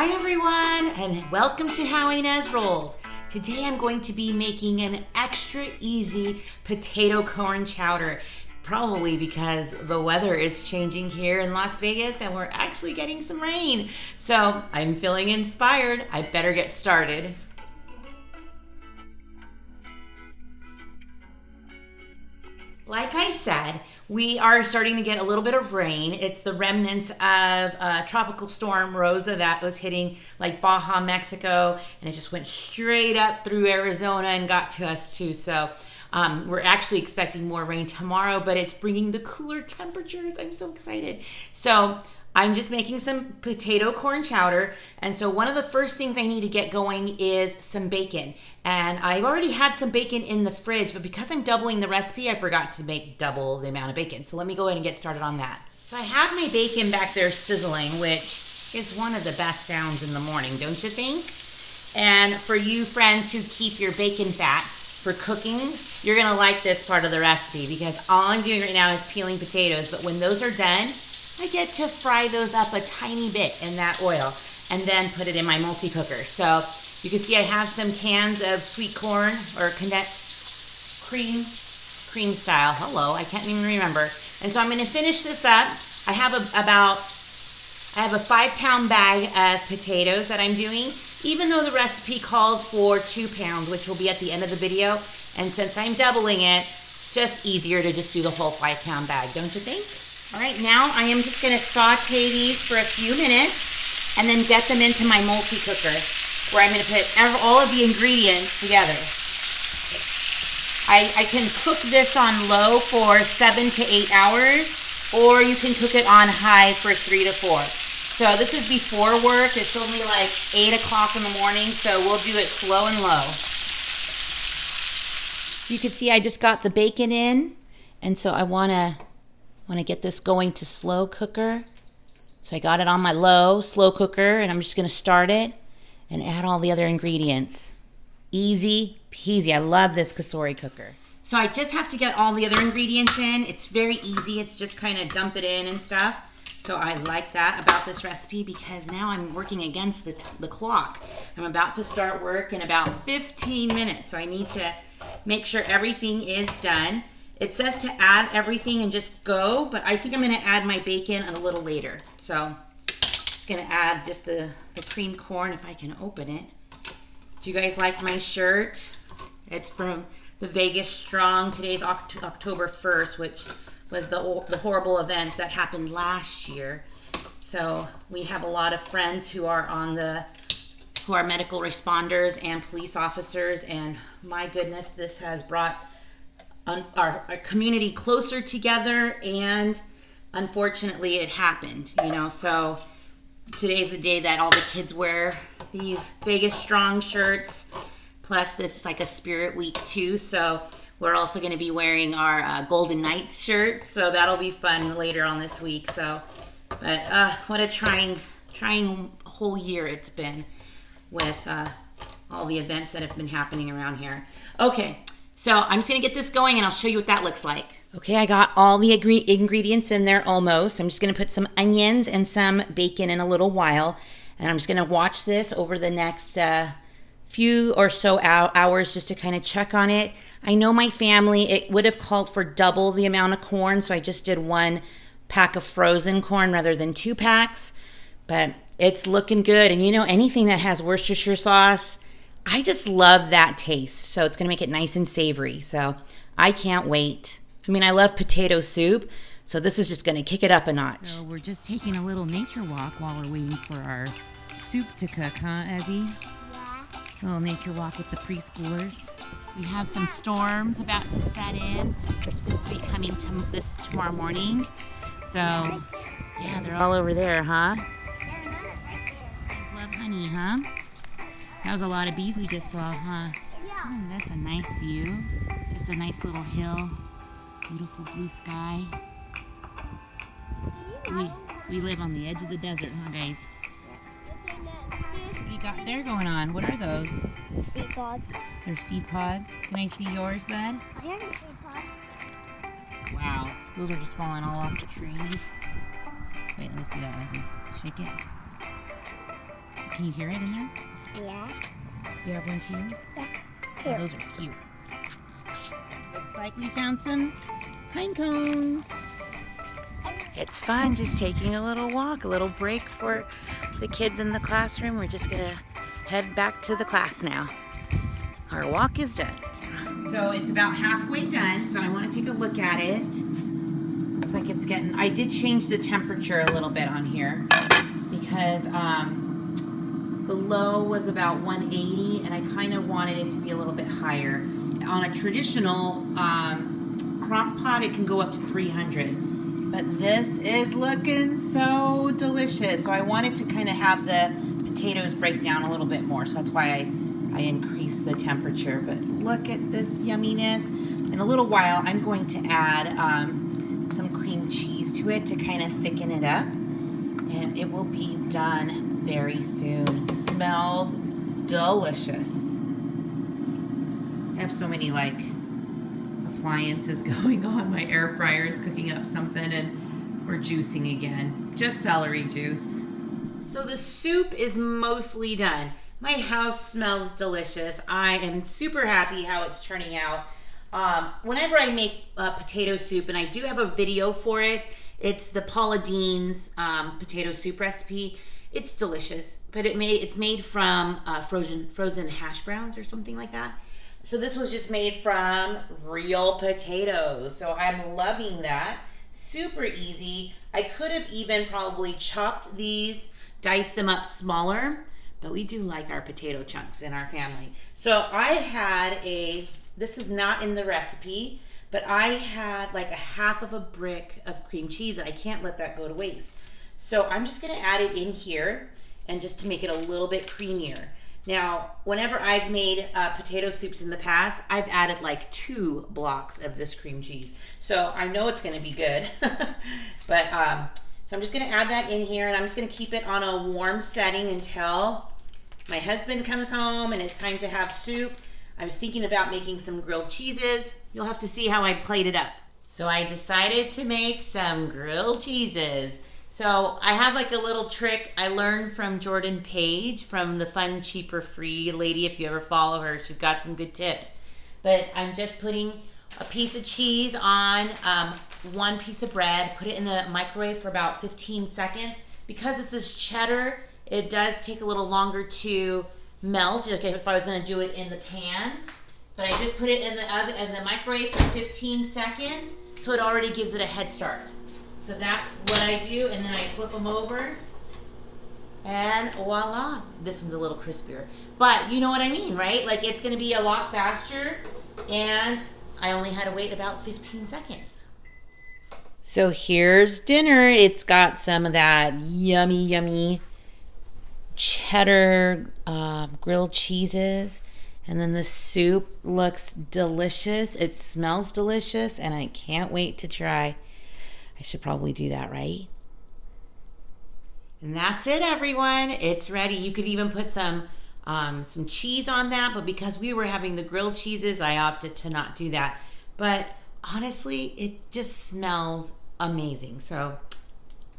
Hi everyone, and welcome to How Ines Rolls. Today I'm going to be making an extra easy potato corn chowder. Probably because the weather is changing here in Las Vegas and we're actually getting some rain. So I'm feeling inspired. I better get started. Like I said, we are starting to get a little bit of rain. It's the remnants of Tropical Storm Rosa that was hitting like Baja, Mexico, and it just went straight up through Arizona and got to us too. So we're actually expecting more rain tomorrow, but it's bringing the cooler temperatures. I'm so excited. So I'm just making some potato corn chowder. And so one of the first things I need to get going is some bacon. And I've already had some bacon in the fridge, but because I'm doubling the recipe, I forgot to make double the amount of bacon. So let me go ahead and get started on that. So I have my bacon back there sizzling, which is one of the best sounds in the morning, don't you think? And for you friends who keep your bacon fat for cooking, you're gonna like this part of the recipe because all I'm doing right now is peeling potatoes, but when those are done, I get to fry those up a tiny bit in that oil and then put it in my multi-cooker. So you can see I have some cans of sweet corn or condensed cream style. Hello, I can't even remember. And so I'm gonna finish this up. I have a 5-pound bag of potatoes that I'm doing, even though the recipe calls for 2 pounds, which will be at the end of the video. And since I'm doubling it, just easier to just do the whole 5-pound bag, don't you think? All right, now I am just gonna saute these for a few minutes and then get them into my multi-cooker where I'm gonna put all of the ingredients together. I can cook this on low for 7 to 8 hours, or you can cook it on high for 3 to 4. So this is before work. It's only like 8 o'clock in the morning, so we'll do it slow and low. You can see I just got the bacon in, and so I wanna get this going to slow cooker. So I got it on my slow cooker, and I'm just gonna start it and add all the other ingredients. Easy peasy. I love this Cookware cooker. So I just have to get all the other ingredients in. It's very easy. It's just kind of dump it in and stuff. So I like that about this recipe because now I'm working against the clock. I'm about to start work in about 15 minutes. So I need to make sure everything is done. It says to add everything and just go, but I think I'm gonna add my bacon a little later. So just gonna add just the creamed corn if I can open it. Do you guys like my shirt? It's from the Vegas Strong. Today's October 1st, which was the horrible events that happened last year. So we have a lot of friends who are medical responders and police officers, and my goodness, this has brought our community closer together, and unfortunately it happened, so today's the day that all the kids wear these Vegas Strong shirts, plus this is like a spirit week too, so we're also going to be wearing our Golden Knights shirts, so that'll be fun later on this week. So but what a trying whole year it's been with all the events that have been happening around here. Okay, so I'm just gonna get this going and I'll show you what that looks like. Okay, I got all the ingredients in there almost. I'm just gonna put some onions and some bacon in a little while. And I'm just gonna watch this over the next few or so hours just to kind of check on it. I know my family, it would have called for double the amount of corn, so I just did 1 pack of frozen corn rather than 2 packs. But it's looking good. And anything that has Worcestershire sauce, I just love that taste. So it's gonna make it nice and savory. So I can't wait. I mean, I love potato soup, so this is just gonna kick it up a notch. So we're just taking a little nature walk while we're waiting for our soup to cook, huh, Ezzy? Yeah. A little nature walk with the preschoolers. We have some storms about to set in. They're supposed to be coming tomorrow morning. So, yeah, they're all over there, huh? Bees love honey, huh? That was a lot of bees we just saw, huh? Yeah. Oh, that's a nice view. Just a nice little hill. Beautiful blue sky. We live on the edge of the desert, huh, guys? What do you got there going on? What are those? Seed pods. They're seed pods. Can I see yours, bud? I have a seed pod. Wow. Those are just falling all off the trees. Wait, let me see that, Ezzy. Shake it. Can you hear it in there? Yeah. Do you have one too? Yeah. Oh, Two. those are cute. Looks like we found some pine cones. It's fun just taking a little walk, a little break for the kids in the classroom. We're just gonna head back to the class now. Our walk is done. So it's about halfway done, so I want to take a look at it. Looks like it's getting, I did change the temperature a little bit on here because the low was about 180 and I kind of wanted it to be a little bit higher. On a traditional crock pot, it can go up to 300. But this is looking so delicious. So I wanted to kind of have the potatoes break down a little bit more. So that's why I increased the temperature. But look at this yumminess. In a little while, I'm going to add some cream cheese to it to kind of thicken it up. And it will be done very soon. Smells delicious. I have so many like appliances going on. My air fryer is cooking up something and we're juicing again. Just celery juice. So the soup is mostly done. My house smells delicious. I am super happy how it's turning out. Whenever I make potato soup, and I do have a video for it, it's the Paula Deen's potato soup recipe. It's delicious, but it's made from frozen hash browns or something like that. So this was just made from real potatoes. So I'm loving that. Super easy. I could have even probably chopped these, diced them up smaller, but we do like our potato chunks in our family. So I had this is not in the recipe, but I had like a half of a brick of cream cheese and I can't let that go to waste. So I'm just gonna add it in here and just to make it a little bit creamier. Now, whenever I've made potato soups in the past, I've added like 2 blocks of this cream cheese. So I know it's gonna be good. But so I'm just gonna add that in here and I'm just gonna keep it on a warm setting until my husband comes home and it's time to have soup. I was thinking about making some grilled cheeses. You'll have to see how I played it up. So I decided to make some grilled cheeses. So I have like a little trick I learned from Jordan Page from the Fun, Cheaper, Free lady. If you ever follow her, she's got some good tips. But I'm just putting a piece of cheese on 1 piece of bread, put it in the microwave for about 15 seconds. Because this is cheddar, it does take a little longer to melt, like if I was gonna do it in the pan. But I just put it in the oven, in the microwave for 15 seconds, so it already gives it a head start. So that's what I do, and then I flip them over, and voila, this one's a little crispier. But you know what I mean, right? Like it's gonna be a lot faster, and I only had to wait about 15 seconds. So here's dinner. It's got some of that yummy, yummy cheddar grilled cheeses, and then the soup looks delicious. It smells delicious, and I can't wait to try. I should probably do that, right? And that's it, everyone. It's ready. You could even put some cheese on that, but because we were having the grilled cheeses, I opted to not do that. But honestly, it just smells amazing. So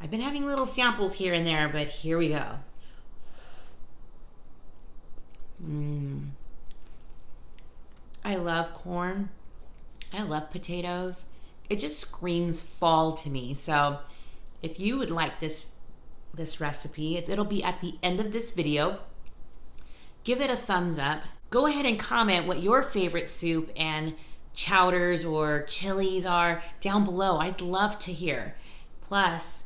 I've been having little samples here and there, but here we go. I love corn. I love potatoes. It just screams fall to me. So if you would like this recipe, it'll be at the end of this video. Give it a thumbs up. Go ahead and comment what your favorite soup and chowders or chilies are down below. I'd love to hear. Plus,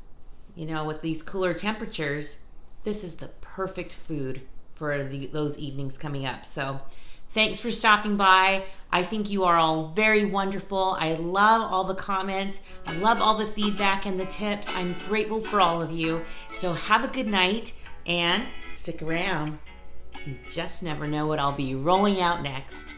you know, with these cooler temperatures, this is the perfect food for those evenings coming up. So thanks for stopping by. I think you are all very wonderful. I love all the comments. I love all the feedback and the tips. I'm grateful for all of you. So have a good night and stick around. You just never know what I'll be rolling out next.